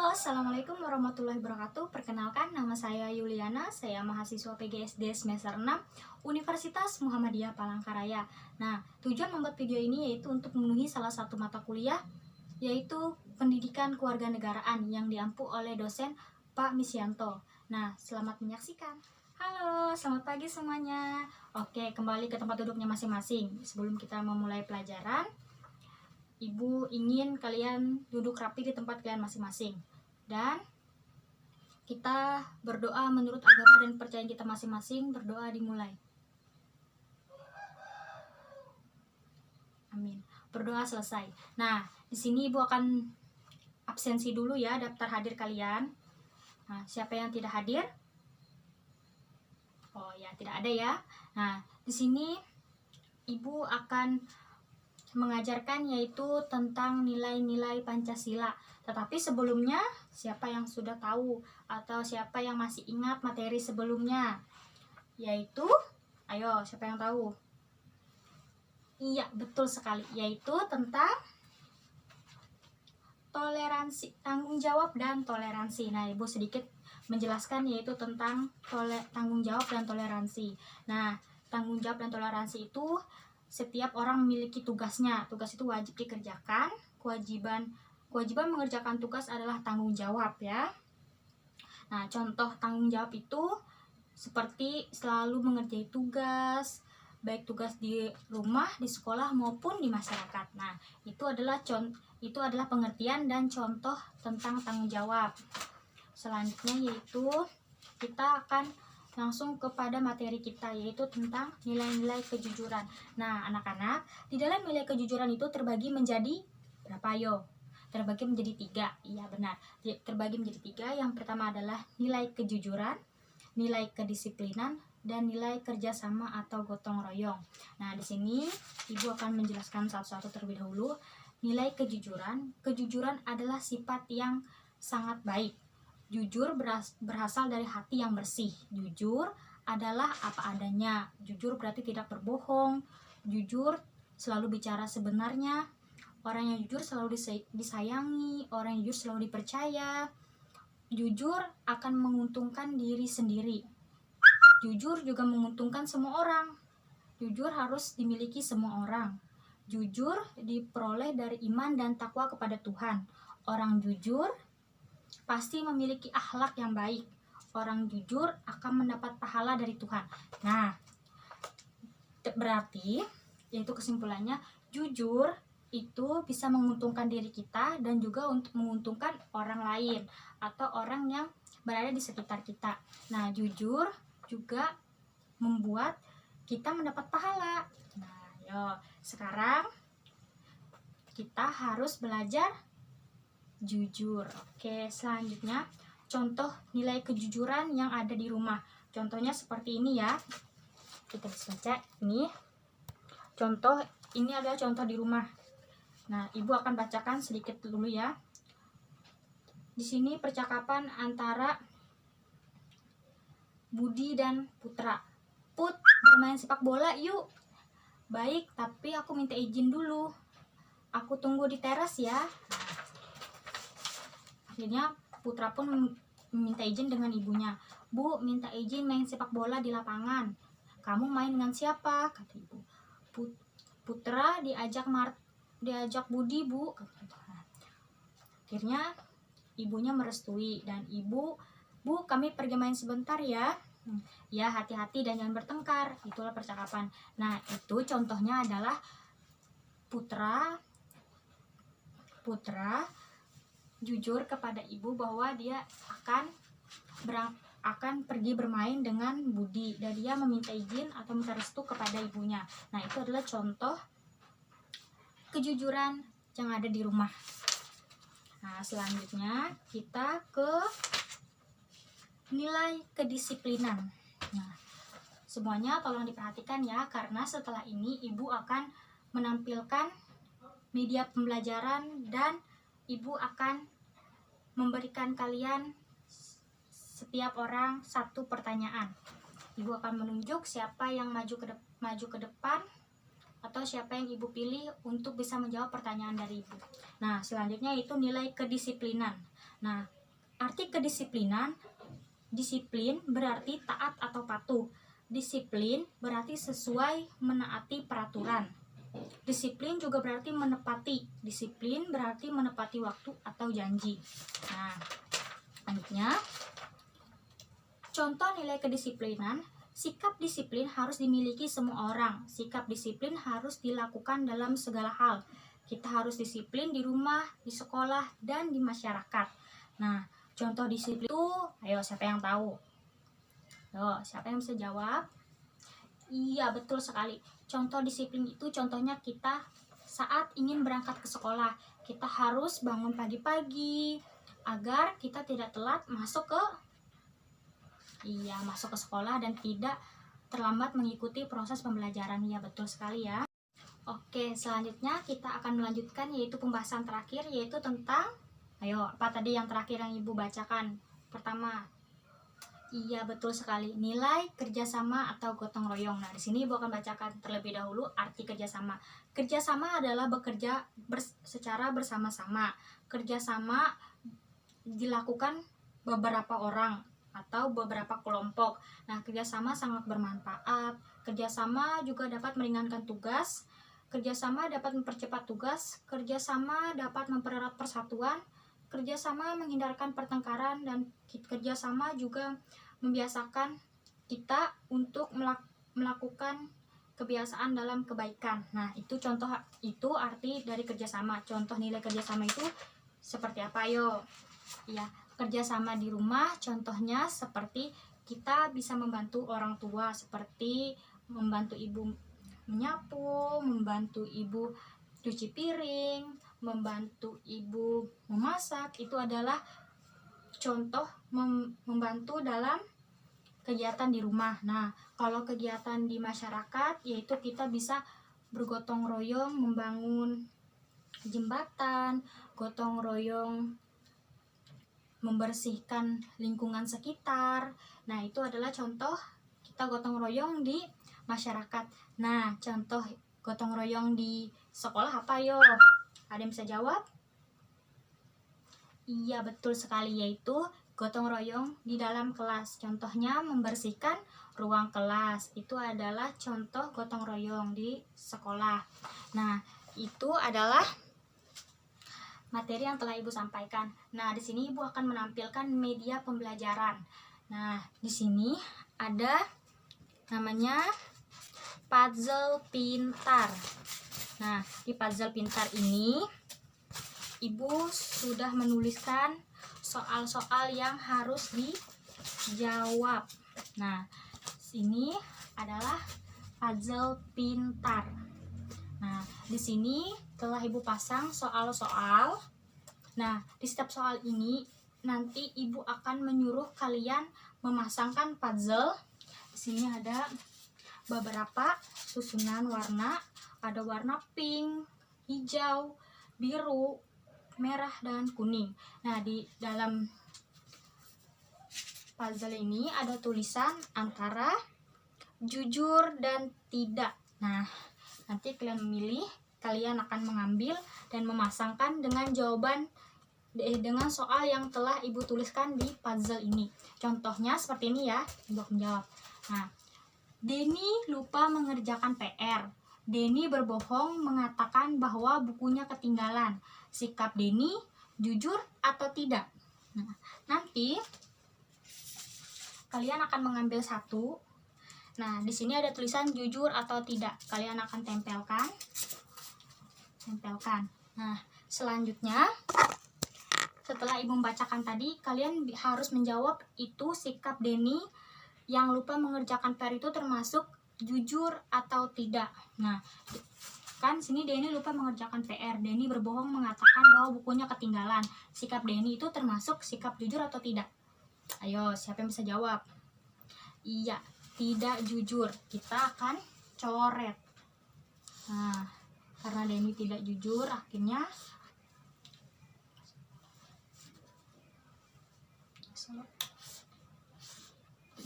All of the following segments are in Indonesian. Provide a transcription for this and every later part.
Halo, Assalamualaikum warahmatullahi wabarakatuh. Perkenalkan, nama saya Yuliana, saya mahasiswa PGSD semester 6 Universitas Muhammadiyah Palangkaraya. Nah, tujuan membuat video ini yaitu untuk memenuhi salah satu mata kuliah, yaitu Pendidikan Kewarganegaraan yang diampu oleh dosen Pak Misyanto. Nah, selamat menyaksikan. Halo, selamat pagi semuanya. Oke, kembali ke tempat duduknya masing-masing. Sebelum kita memulai pelajaran, Ibu ingin kalian duduk rapi di tempat kalian masing-masing. Dan kita berdoa menurut agama dan kepercayaan kita masing-masing. Berdoa dimulai. Amin. Berdoa selesai. Nah, di sini Ibu akan absensi dulu ya daftar hadir kalian. Nah, siapa yang tidak hadir? Oh ya, tidak ada ya. Nah, di sini Ibu akan mengajarkan yaitu tentang nilai-nilai Pancasila. Tetapi sebelumnya, siapa yang sudah tahu atau siapa yang masih ingat materi sebelumnya? Yaitu, ayo, siapa yang tahu? Iya, betul sekali. Yaitu tentang toleransi, tanggung jawab dan toleransi. Nah, Ibu sedikit menjelaskan yaitu tentang tanggung jawab dan toleransi. Nah, tanggung jawab dan toleransi itu setiap orang memiliki tugasnya. Tugas itu wajib dikerjakan. Kewajiban mengerjakan tugas adalah tanggung jawab ya. Nah, contoh tanggung jawab itu seperti selalu mengerjakan tugas, baik tugas di rumah, di sekolah maupun di masyarakat. Nah, itu adalah pengertian dan contoh tentang tanggung jawab. Selanjutnya yaitu kita akan langsung kepada materi kita, yaitu tentang nilai-nilai kejujuran. Nah, anak-anak, di dalam nilai kejujuran itu terbagi menjadi berapa yo? Terbagi menjadi 3. Iya, benar. Terbagi menjadi 3. Yang pertama adalah nilai kejujuran, nilai kedisiplinan, dan nilai kerjasama atau gotong royong. Nah, di sini Ibu akan menjelaskan satu-satu terlebih dahulu. Nilai kejujuran adalah sifat yang sangat baik. Jujur berasal dari hati yang bersih. Jujur adalah apa adanya. Jujur berarti tidak berbohong. Jujur selalu bicara sebenarnya. Orang yang jujur selalu disayangi. Orang yang jujur selalu dipercaya. Jujur akan menguntungkan diri sendiri. Jujur juga menguntungkan semua orang. Jujur harus dimiliki semua orang. Jujur diperoleh dari iman dan takwa kepada Tuhan. Orang jujur pasti memiliki akhlak yang baik. Orang jujur akan mendapat pahala dari Tuhan. Nah, berarti yaitu kesimpulannya, jujur itu bisa menguntungkan diri kita dan juga untuk menguntungkan orang lain atau orang yang berada di sekitar kita. Nah, jujur juga membuat kita mendapat pahala. Nah, yuk, sekarang kita harus belajar jujur. Oke, selanjutnya contoh nilai kejujuran yang ada di rumah. Contohnya seperti ini ya. Kita bisa baca ini. Contoh ini adalah contoh di rumah. Nah, Ibu akan bacakan sedikit dulu ya. Di sini percakapan antara Budi dan Putra. Put, bermain sepak bola yuk. Baik, tapi aku minta izin dulu. Aku tunggu di teras ya. Akhirnya Putra pun meminta izin dengan ibunya. Bu, minta izin main sepak bola di lapangan. Kamu main dengan siapa? Kata ibu. Putra diajak Budi, Bu. Akhirnya ibunya merestui dan Bu, kami pergi main sebentar ya. Ya, hati-hati dan jangan bertengkar. Itulah percakapan. Nah, itu contohnya adalah Putra jujur kepada ibu bahwa dia akan pergi bermain dengan Budi dan dia meminta izin atau minta restu kepada ibunya. Nah, itu adalah contoh kejujuran yang ada di rumah. Nah, selanjutnya kita ke nilai kedisiplinan. Nah, semuanya tolong diperhatikan ya, karena setelah ini Ibu akan menampilkan media pembelajaran dan Ibu akan memberikan kalian setiap orang satu pertanyaan. Ibu akan menunjuk siapa yang maju ke depan atau siapa yang Ibu pilih untuk bisa menjawab pertanyaan dari Ibu. Nah, selanjutnya itu nilai kedisiplinan. Nah, Arti kedisiplinan, disiplin berarti taat atau patuh. Disiplin berarti sesuai menaati peraturan. Disiplin juga berarti menepati. Disiplin berarti menepati waktu atau janji. Nah, selanjutnya, contoh nilai kedisiplinan. Sikap disiplin harus dimiliki semua orang. Sikap disiplin harus dilakukan dalam segala hal. Kita harus disiplin di rumah, di sekolah, dan di masyarakat. Nah, contoh disiplin itu, ayo siapa yang tahu? Yo, siapa yang bisa jawab? Iya, betul sekali. Contoh disiplin itu contohnya kita saat ingin berangkat ke sekolah. Kita harus bangun pagi-pagi agar kita tidak telat masuk ke sekolah dan tidak terlambat mengikuti proses pembelajaran. Ya, betul sekali ya. Oke, selanjutnya kita akan melanjutkan yaitu pembahasan terakhir, yaitu tentang, ayo, apa tadi yang terakhir yang Ibu bacakan? Pertama, iya betul sekali, nilai kerjasama atau gotong royong. Nah, di sini Ibu akan bacakan terlebih dahulu arti kerjasama. Kerjasama adalah bekerja secara bersama-sama. Kerjasama dilakukan beberapa orang atau beberapa kelompok. Nah, kerjasama sangat bermanfaat. Kerjasama juga dapat meringankan tugas. Kerjasama dapat mempercepat tugas. Kerjasama dapat mempererat persatuan. Kerjasama menghindarkan pertengkaran, dan kerjasama juga membiasakan kita untuk melakukan kebiasaan dalam kebaikan. Nah, itu contoh, itu arti dari kerjasama. Contoh nilai kerjasama itu seperti apa? Yo, ya, kerjasama di rumah contohnya seperti kita bisa membantu orang tua, seperti membantu ibu menyapu, membantu ibu cuci piring, membantu ibu memasak. Itu adalah contoh membantu dalam kegiatan di rumah. Nah, kalau kegiatan di masyarakat yaitu kita bisa bergotong royong membangun jembatan, gotong royong membersihkan lingkungan sekitar. Nah, itu adalah contoh kita gotong royong di masyarakat. Nah, contoh gotong royong di sekolah apa yo? Ada yang bisa jawab? Iya, betul sekali, yaitu gotong royong di dalam kelas. Contohnya membersihkan ruang kelas. Itu adalah contoh gotong royong di sekolah. Nah, itu adalah materi yang telah Ibu sampaikan. Nah, di sini Ibu akan menampilkan media pembelajaran. Nah, di sini ada namanya puzzle pintar. Nah, di puzzle pintar ini Ibu sudah menuliskan soal-soal yang harus dijawab. Nah, sini adalah puzzle pintar. Nah, di sini telah Ibu pasang soal-soal. Nah, di setiap soal ini nanti Ibu akan menyuruh kalian memasangkan puzzle. Di sini ada beberapa susunan warna. Ada warna pink, hijau, biru, merah, dan kuning. Nah, di dalam puzzle ini ada tulisan antara jujur dan tidak. Nah, nanti kalian memilih, kalian akan mengambil dan memasangkan dengan jawaban dengan soal yang telah Ibu tuliskan di puzzle ini. Contohnya seperti ini ya, Ibu menjawab. Nah, Denny lupa mengerjakan PR. Denny berbohong mengatakan bahwa bukunya ketinggalan. Sikap Denny jujur atau tidak? Nah, nanti kalian akan mengambil satu. Nah, di sini ada tulisan jujur atau tidak. Kalian akan tempelkan. Nah, selanjutnya setelah Ibu membacakan tadi, kalian harus menjawab itu sikap Denny yang lupa mengerjakan PR itu termasuk jujur atau tidak. Nah, kan sini Denny lupa mengerjakan PR. Denny berbohong mengatakan bahwa bukunya ketinggalan. Sikap Denny itu termasuk sikap jujur atau tidak? Ayo, siapa yang bisa jawab? Iya, tidak jujur. Kita akan coret. Nah, karena Denny tidak jujur, akhirnya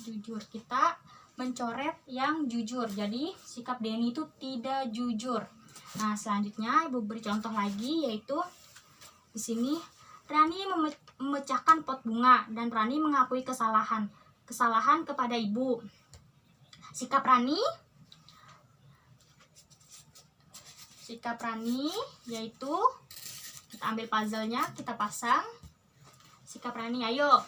jujur. Kita mencoret yang jujur. Jadi sikap Denny itu tidak jujur. Nah, selanjutnya Ibu beri contoh lagi, yaitu di sini Rani memecahkan pot bunga dan Rani mengakui kesalahan kepada ibu. Sikap Rani yaitu kita ambil puzzle-nya, kita pasang. Sikap Rani, ayo.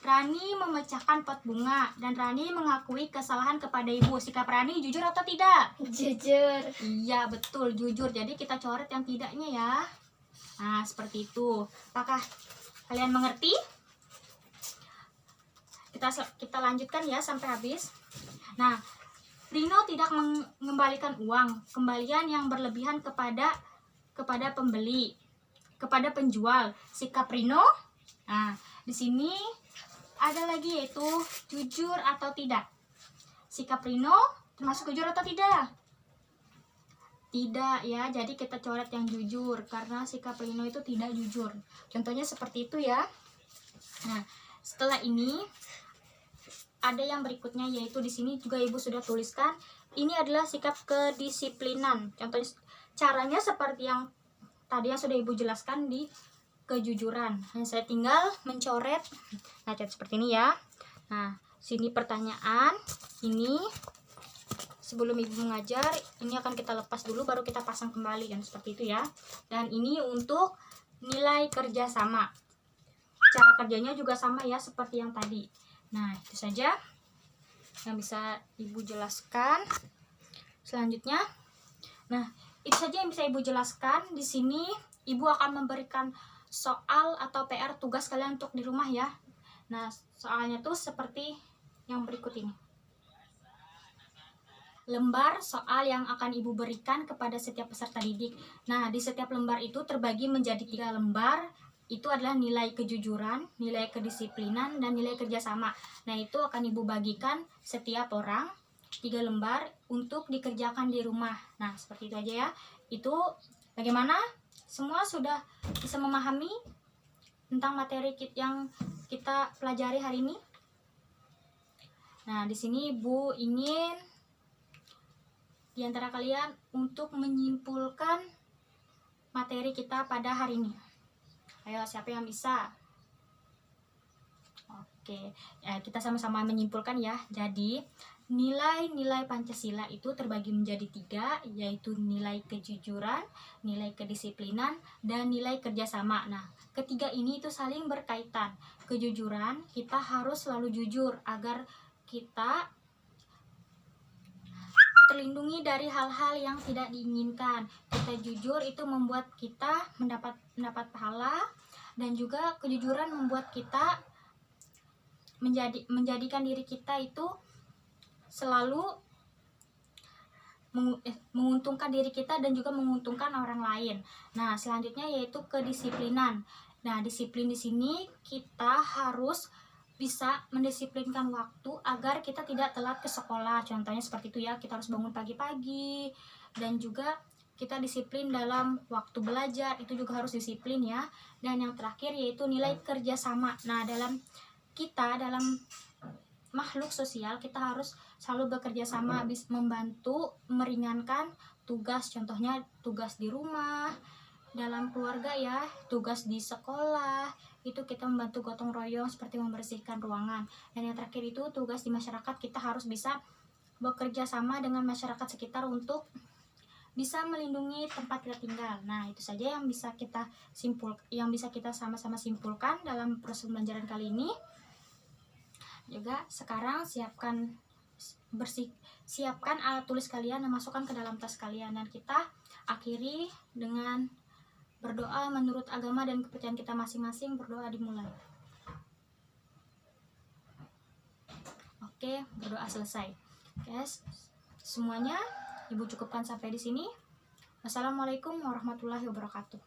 Rani memecahkan pot bunga dan Rani mengakui kesalahan kepada ibu. Sikap Rani jujur atau tidak? Jujur. Iya, betul, jujur. Jadi kita coret yang tidaknya ya. Nah, seperti itu. Apakah kalian mengerti? Kita lanjutkan ya sampai habis. Nah, Rino tidak mengembalikan uang kembalian yang berlebihan kepada pembeli, kepada penjual. Sikap Rino. Nah, di sini ada lagi yaitu jujur atau tidak. Sikap Rino termasuk jujur atau tidak? Tidak ya, jadi kita coret yang jujur karena sikap Rino itu tidak jujur. Contohnya seperti itu ya. Nah, setelah ini ada yang berikutnya yaitu di sini juga ibu sudah tuliskan. Ini adalah sikap kedisiplinan. Contohnya caranya seperti yang tadi yang sudah ibu jelaskan di kejujuran. Nah, saya tinggal mencoret. Nah, seperti ini ya. Nah, sini pertanyaan. Ini sebelum ibu mengajar, ini akan kita lepas dulu baru kita pasang kembali kan seperti itu ya. Dan ini untuk nilai kerjasama. Cara kerjanya juga sama ya seperti yang tadi. Nah, itu saja yang bisa ibu jelaskan. Selanjutnya, nah itu saja yang bisa ibu jelaskan. Di sini ibu akan memberikan soal atau PR tugas kalian untuk di rumah ya. Nah, soalnya tuh seperti yang berikut ini. Lembar soal yang akan ibu berikan kepada setiap peserta didik. Nah, di setiap lembar itu terbagi menjadi 3 lembar. Itu adalah nilai kejujuran, nilai kedisiplinan, dan nilai kerjasama. Nah, itu akan ibu bagikan setiap orang 3 lembar untuk dikerjakan di rumah. Nah, seperti itu aja ya. Itu bagaimana? Semua sudah bisa memahami tentang materi yang kita pelajari hari ini? Nah, di sini ibu ingin di antara kalian untuk menyimpulkan materi kita pada hari ini. Ayo, siapa yang bisa? Oke, ya, kita sama-sama menyimpulkan ya. Jadi, nilai-nilai Pancasila itu terbagi menjadi 3, yaitu nilai kejujuran, nilai kedisiplinan, dan nilai kerjasama. Nah, ketiga ini itu saling berkaitan. Kejujuran, kita harus selalu jujur agar kita terlindungi dari hal-hal yang tidak diinginkan. Kita jujur itu membuat kita mendapat pahala, dan juga kejujuran membuat kita menjadikan diri kita itu selalu menguntungkan diri kita dan juga menguntungkan orang lain. Nah, selanjutnya yaitu kedisiplinan. Nah, disiplin di sini kita harus bisa mendisiplinkan waktu agar kita tidak telat ke sekolah. Contohnya seperti itu ya, kita harus bangun pagi-pagi, dan juga kita disiplin dalam waktu belajar, itu juga harus disiplin ya. Dan yang terakhir yaitu nilai kerjasama. Nah, dalam makhluk sosial kita harus selalu bekerja sama, membantu meringankan tugas, contohnya tugas di rumah, dalam keluarga ya, tugas di sekolah, itu kita membantu gotong royong seperti membersihkan ruangan. Dan yang terakhir itu tugas di masyarakat, kita harus bisa bekerja sama dengan masyarakat sekitar untuk bisa melindungi tempat kita tinggal. Nah, itu saja yang bisa kita sama-sama simpulkan dalam proses pembelajaran kali ini. Juga sekarang siapkan alat tulis kalian dan masukkan ke dalam tas kalian, dan kita akhiri dengan berdoa menurut agama dan kepercayaan kita masing-masing. Berdoa dimulai. Oke, berdoa selesai. Guys, semuanya ibu cukupkan sampai di sini. Wassalamualaikum warahmatullahi wabarakatuh.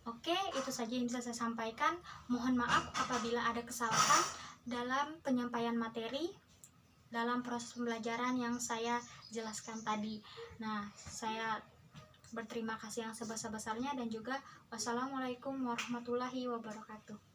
Oke, itu saja yang bisa saya sampaikan. Mohon maaf apabila ada kesalahan dalam penyampaian materi dalam proses pembelajaran yang saya jelaskan tadi. Nah, saya berterima kasih yang sebesar-besarnya, dan juga wassalamualaikum warahmatullahi wabarakatuh.